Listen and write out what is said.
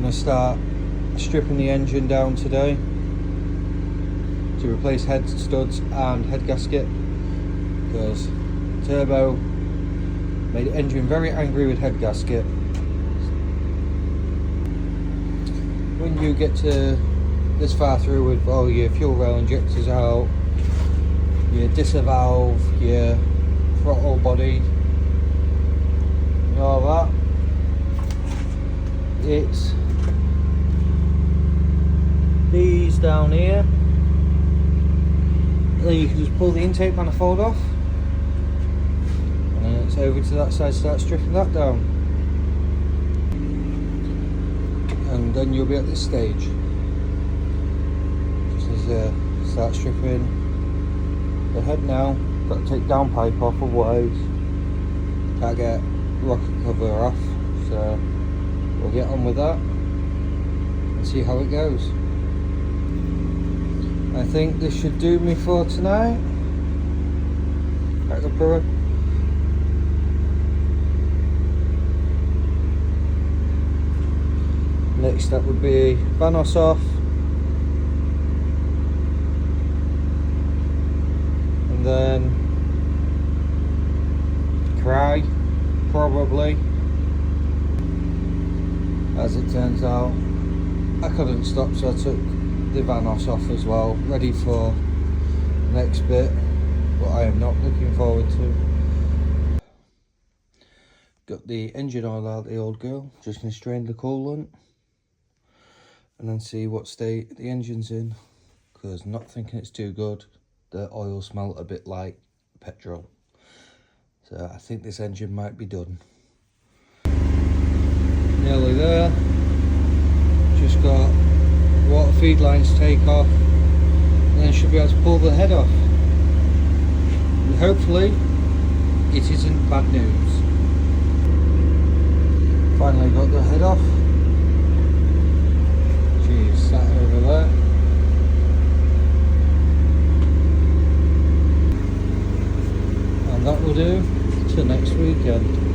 going to start stripping the engine down today to replace head studs and head gasket, because turbo made the engine very angry with head gasket. When you get to this far through with all your fuel rail injectors out, your disvalve, your throttle body, and all that, it's these down here, and then you can just pull the intake manifold off, and then it's over to that side, start stripping that down, and then you'll be at this stage. Just as start stripping the head now. Got to take downpipe off, otherwise can't get rocket cover off, so we'll get on with that and see how it goes. I think this should do me for tonight. Back up her. Next step would be Vanos off, and then cry, probably. As it turns out, I couldn't stop, so I took the Vanos off as well, ready for the next bit, but I am not looking forward to. Got the engine oil out of the old girl, just going to strain the coolant and then see what state the engine's in, because I'm not thinking it's too good. The oil smelled a bit like petrol, so I think this engine might be done. Nearly there. Just got water feed lines to take off, and then should be able to pull the head off, and hopefully it isn't bad news. Finally got the head off. She's sat over there. And that will do till next weekend.